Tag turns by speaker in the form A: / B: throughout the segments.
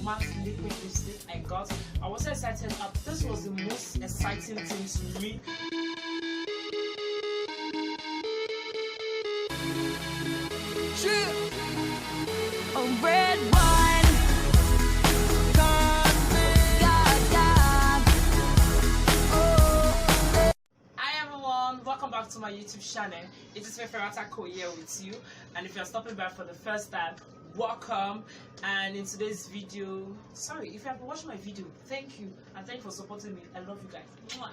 A: matte liquid lipstick I got. I was so excited. This was the most exciting thing to me.
B: A red wine.
A: Hi everyone, welcome back to my YouTube channel. It is Fefarater here with you, and if you're stopping by for the first time, welcome. And in today's video, sorry if you have been watching my video, thank you, and thank you for supporting me. I love you guys. Mwah.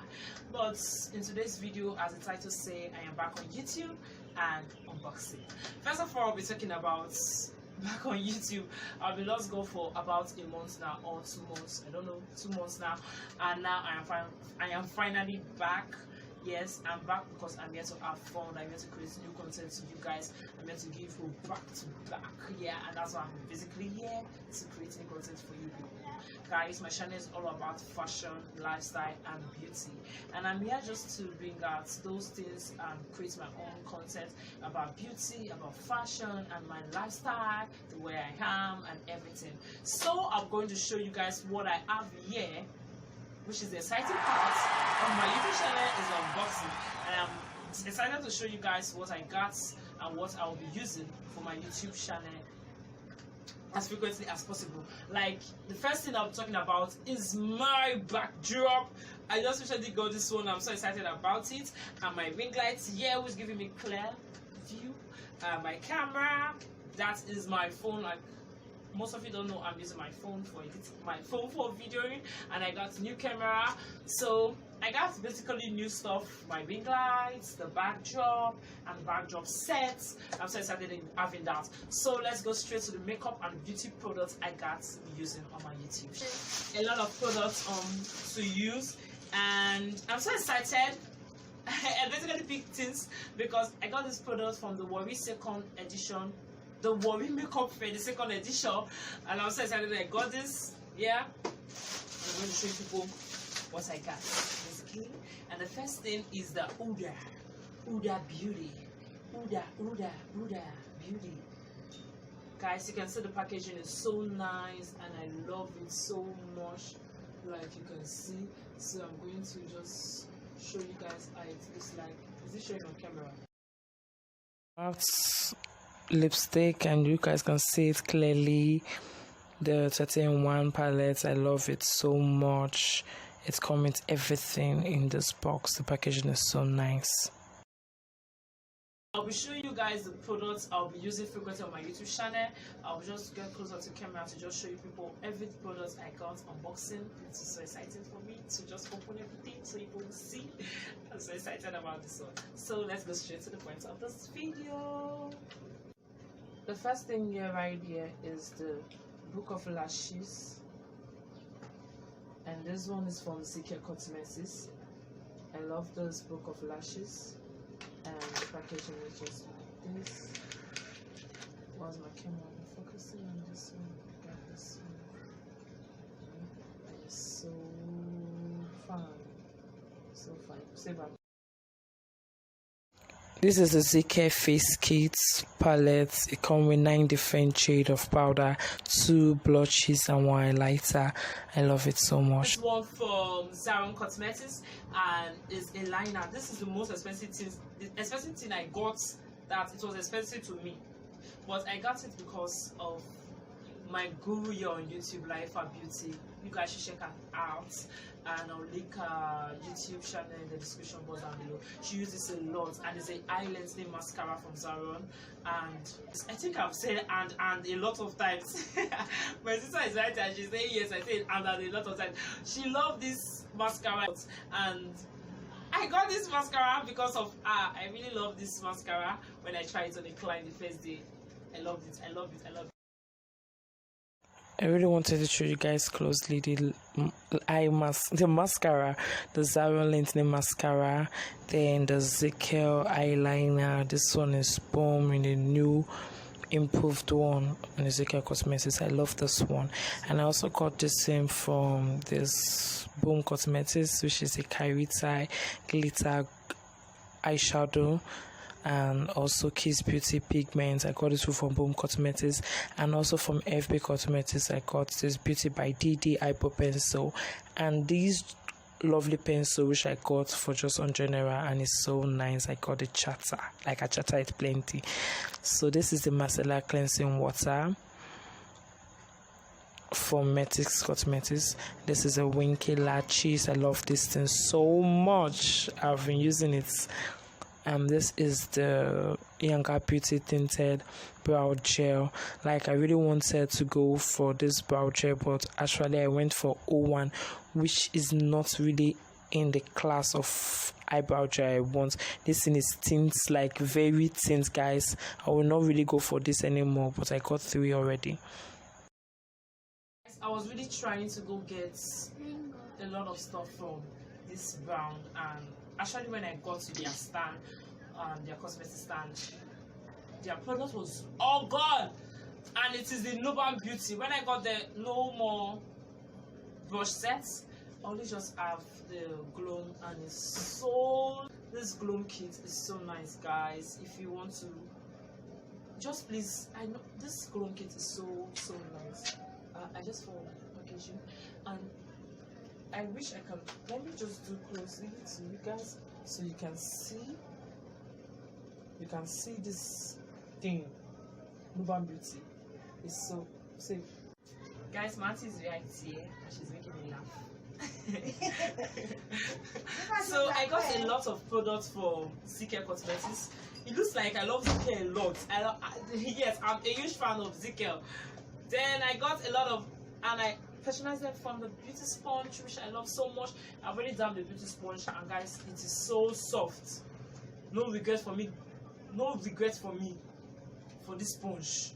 A: But in today's video, as the title say, I am back on YouTube and unboxing. First of all, I'll be talking about back on YouTube. I've been lost go for about a month now, or 2 months, I don't know, 2 months now, and now I am finally back. Yes, I'm back because I'm here to have fun. I'm here to create new content to you guys. I'm here to give you back to back. Yeah, and that's why I'm basically here to create new content for you people. Guys, my channel is all about fashion, lifestyle, and beauty. And I'm here just to bring out those things and create my own content about beauty, about fashion, and my lifestyle, the way I am, and everything. So I'm going to show you guys what I have here, which is the exciting part of my YouTube channel is unboxing, and I'm excited to show you guys what I got and what I will be using for my YouTube channel as frequently as possible. Like, the first thing I'll be talking about is my backdrop. I just recently got this one. I'm so excited about it. And my ring lights here, which is giving me clear view. My camera, that is my phone. Like, most of you don't know, I'm using my phone for videoing, and I got new camera. So I got basically new stuff, my ring lights, the backdrop, and backdrop sets. I'm so excited in having that. So let's go straight to the makeup and beauty products I got using on my YouTube. A lot of products to use, and I'm so excited. I basically picked things because I got this product from the Worry second edition, the Worry makeup fair, the second edition, and I'm so excited that I got this. Yeah, I'm going to show you people what I got basically. And the first thing is the Huda Beauty. Huda Beauty. Guys, you can see the packaging is so nice, and I love it so much, like you can see. So I'm going to just show you guys how it looks like. Is it showing on camera?
C: That's lipstick, and you guys can see it clearly. The 13-in-1 palette, I love it so much. It's come with everything in this box. The packaging is so nice.
A: I'll be showing you guys the products I'll be using frequently on my YouTube channel. I'll just get closer to camera to just show you people every product I got unboxing. It's so exciting for me to just open everything so you will see. I'm so excited about this one. So let's go straight to the point of this video. The first thing here right here is the Book of Lashes, and this one is from CK Cosmetics. I love this Book of Lashes, and the packaging is just like this. Where's my camera? I'm focusing on this one. I got this one. It's so fun, so fun. Save up.
C: This is a ZK Face Kit palette. It comes with 9 different shades of powder, 2 blushes, and 1 highlighter. I love it so much.
A: This one from CK Cosmetics, and is a liner. This is the most expensive thing. The expensive thing I got, that it was expensive to me, but I got it because of my guru here on YouTube, Layefa Beauty. You guys should check her out, and I'll link her YouTube channel in the description box down below. She uses a lot, and it's a eye-lengthening mascara from CK, and I think I've said and a lot of times. My sister is right and she's saying yes, I said and a lot of times. She loved this mascara, and I got this mascara because of her. I really love this mascara. When I tried it on a client the first day, I loved it. I love it. I love it.
C: I really wanted to show you guys closely the mascara, the Zaron lengthening mascara, then the ZK eyeliner. This one is Boom in the new improved one on the ZK Cosmetics. I love this one, and I also got the same from this Boom Cosmetics, which is a Kairita glitter eyeshadow. and also Kiss Beauty pigments. I got it from Boom Cosmetics, and also from FB Cosmetics I got this Beauty by DD eyebrow pencil, and these lovely pencil which I got for just 100 naira, and it's so nice. I got a chatter, like a chatter it plenty. So this is the micellar cleansing water from Metix Cosmetics. This is a Winky Latches. I love this thing so much. I've been using it. This is the Younger Beauty tinted brow gel. Like, I really wanted to go for this brow gel, but actually I went for 01, which is not really in the class of eyebrow gel I want. This thing is tints, like very tint, guys. I will not really go for this anymore, but I got 3 already.
A: I was really trying to go get a lot of stuff from this brand, and actually when I got to their stand, their cosmetic stand, their product was all gone, and it is the Nuban Beauty. When I got the no more brush sets, I only just have the glow, and it's so, this glow kit is so nice, guys. If you want to, just please, I know this glow kit is so nice. I just for occasion, and I wish I can, let me just do closely to you guys so you can see this thing. Nuban Beauty is so safe, guys. Manti is right here and she's making me laugh. So I got a lot of products from ZK Cosmetics. It looks like I love ZK a lot. Yes, I'm a huge fan of ZK. Then I got a lot of, and I personalized them from the beauty sponge, which I love so much. I've already done the beauty sponge, and guys, it is so soft. No regrets for me. No regrets for me for this sponge.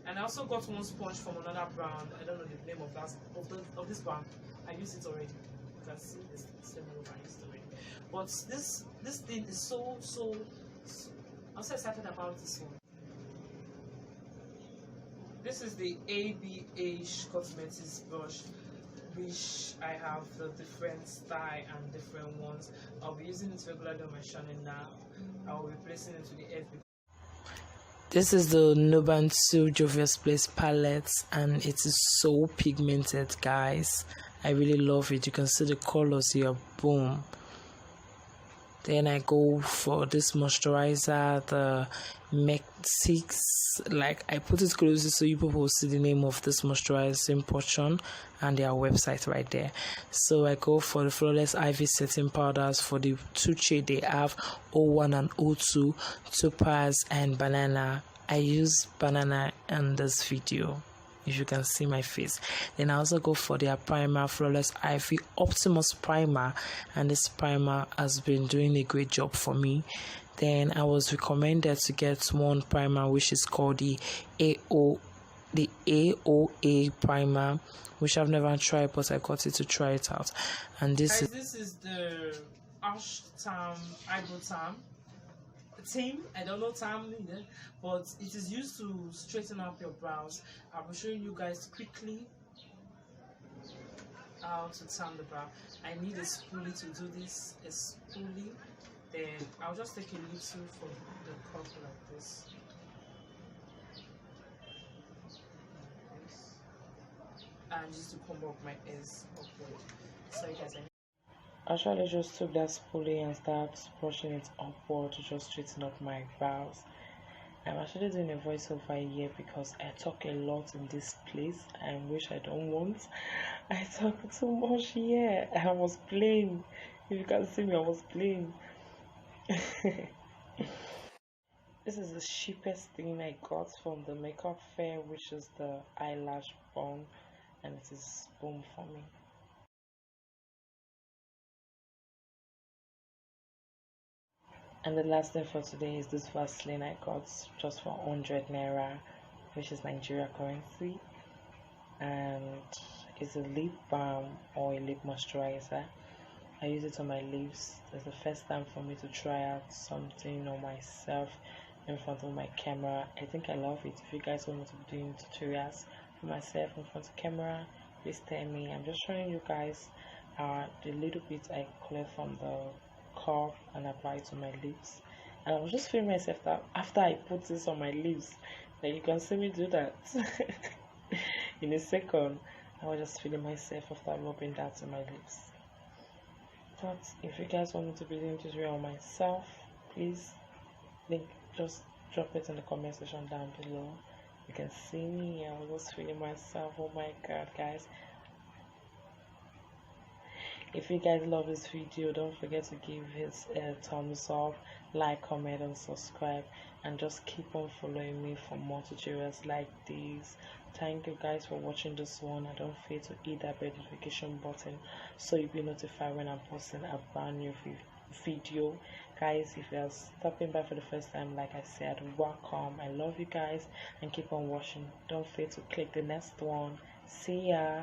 A: And I also got one sponge from another brand. I don't know the name of that of this brand. I used it already. You can see this same one I used already. But this thing is so I'm so excited about this one. This is the ABH Cosmetics brush, which I have the different style and different ones. I'll be using it regularly on my channel now. I will be placing it to the FB.
C: This is the Nuban 2 Jovius Place palette, and it is so pigmented, guys. I really love it. You can see the colors here. Boom. Then I go for this moisturizer, the Metix. Like, I put it closely so you people will see the name of this moisturizing portion and their website right there. So I go for the Flawless Ivy setting powders for the 2 shade they have, 01 and 02, Topaz and Banana. I use Banana in this video, if you can see my face. Then I also go for their primer, Flawless Ivy Optimus primer, and this primer has been doing a great job for me. Then I was recommended to get one primer which is called the AOA primer, which I've never tried, but I got it to try it out. And this
A: is the Ash Tam Eyebrow Tam team. I don't know Tam either, but it is used to straighten up your brows. I'll be showing you guys quickly how to tam the brow. I need a spoolie to do this. A spoolie. Then I'll just take a little from the cup like this. And just to comb up my ears upward. So you guys,
C: actually just took that spoolie and start brushing it upward to just straighten up my brows. I'm actually doing a voiceover here because I talk a lot in this place, and which I don't want. I talk too much here. I was playing. If you can see me, I was playing. This is the cheapest thing I got from the makeup fair, which is the eyelash bone, and it is boom for me. And the last thing for today is this Vaseline I got just for 100 naira, which is Nigeria currency, and it's a lip balm or a lip moisturizer. I use it on my lips. It's the first time for me to try out something on myself in front of my camera. I think I love it. If you guys want me to be doing tutorials for myself in front of camera, please tell me. I'm just showing you guys the little bit I collect from the cup and apply it to my lips. and I was just feeling myself that after I put this on my lips, that you can see me do that in a second. I was just feeling myself after rubbing that on my lips. But if you guys want me to be doing tutorial on myself, please just drop it in the comment section down below. You can see me. I was just feeling myself. Oh my god, guys. If you guys love this video, don't forget to give it a thumbs up, like, comment and subscribe, and just keep on following me for more tutorials like this. Thank you guys for watching this one, and don't forget to hit that bell notification button so you'll be notified when I'm posting a brand new video. Guys, if you're stopping by for the first time, like I said, welcome. I love you guys, and keep on watching. Don't forget to click the next one. See ya.